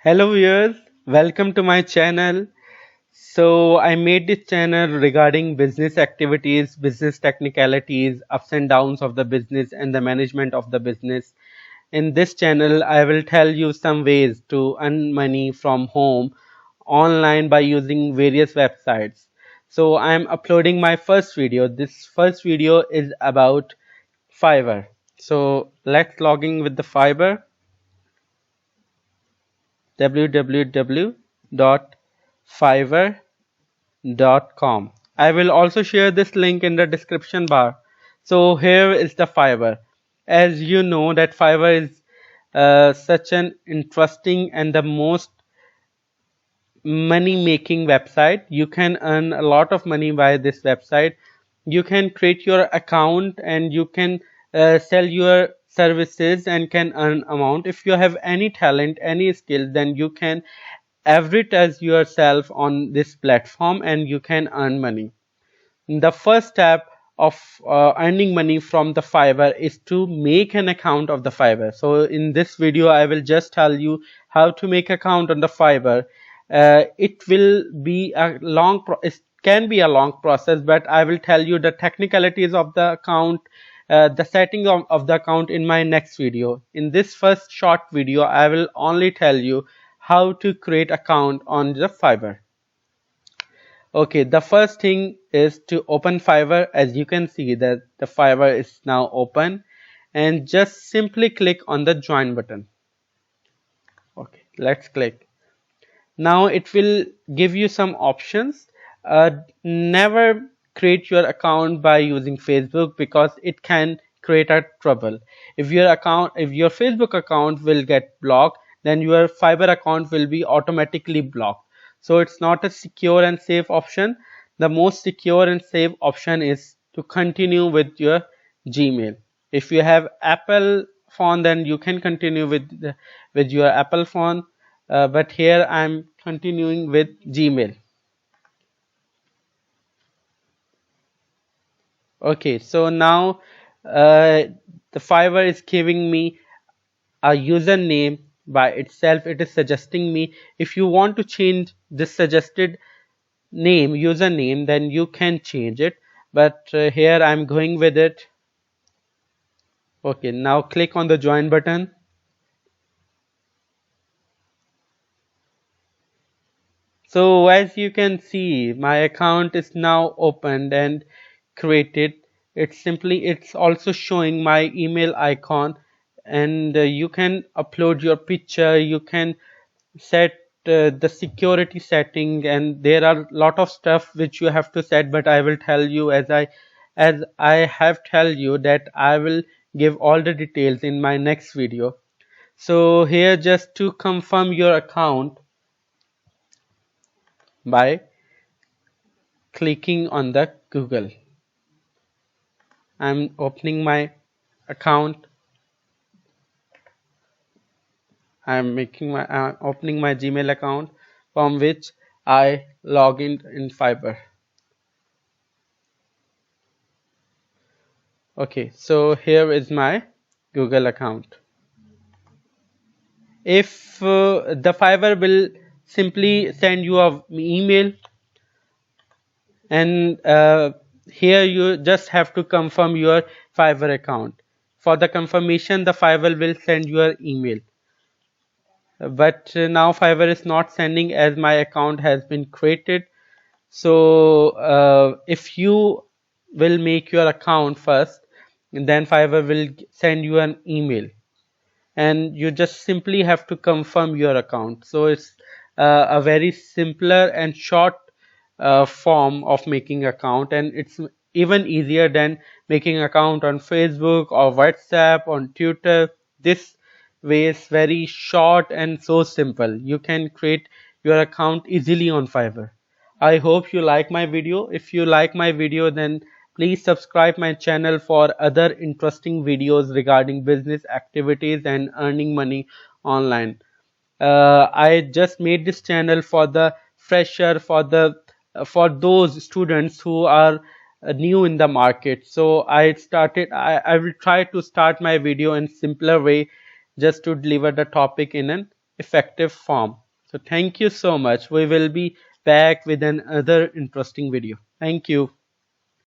Hello viewers, welcome to my channel. So I made this channel regarding business activities, business technicalities, ups and downs of the business and the management of the business. In this channel, I will tell you some ways to earn money from home online by using various websites. So I am uploading my first video. This first video is about Fiverr. So let's log in with the Fiverr. www.fiverr.com. I will also share this link in the description bar. So here is the Fiverr. As you know that Fiverr is such an interesting and the most money making website. You can earn a lot of money by this website. You can create your account and you can sell your services and can earn amount. If you have any talent, any skill, then you can advertise yourself on this platform and you can earn money. The first step of earning money from the Fiverr is to make an account of the Fiverr. So in this video I will just tell you how to make account on the Fiverr. It will be a it can be a long process, but I will tell you the technicalities of the account, the setting of the account in my next video. In this first short video I will only tell you how to create account on the Fiverr. Okay, the first thing is to open Fiverr. As you can see that the Fiverr is now open, and just simply click on the join button. Okay, let's click. Now it will give you some options. Never create your account by using Facebook because it can create a trouble. If your Facebook account will get blocked, then your Fiverr account will be automatically blocked. So it's not a secure and safe option. The most secure and safe option is to continue with your Gmail. If you have Apple phone, then you can continue with your Apple phone. But here I'm continuing with Gmail. Okay, so now the Fiverr is giving me a username by itself. It is suggesting me. If you want to change this suggested username, then you can change it, but here I'm going with it. Okay, now click on the join button. So as you can see, my account is now opened and created. It's also showing my email icon, and you can upload your picture. You can set the security setting, and there are a lot of stuff which you have to set, but I will tell you as I have tell you that I will give all the details in my next video. So here, just to confirm your account by clicking on the Google. I'm opening my account. I'm opening my Gmail account from which I log in Fiverr. Okay, so here is my Google account. If the Fiverr will simply send you an email, and here you just have to confirm your Fiverr account. For the confirmation, the Fiverr will send you an email. But now Fiverr is not sending as my account has been created. So if you will make your account first, then Fiverr will send you an email, and you just simply have to confirm your account. So it's a very simpler and short form of making account, and it's even easier than making account on Facebook or WhatsApp, on Twitter. This way is very short and so simple. You can create your account easily on Fiverr. I hope you like my video. If you like my video, then please subscribe my channel for other interesting videos regarding business activities and earning money online. I just made this channel for the fresher, for those students who are new in the market. So I will try to start my video in simpler way, just to deliver the topic in an effective form. So thank you so much. We will be back with another interesting video. Thank you.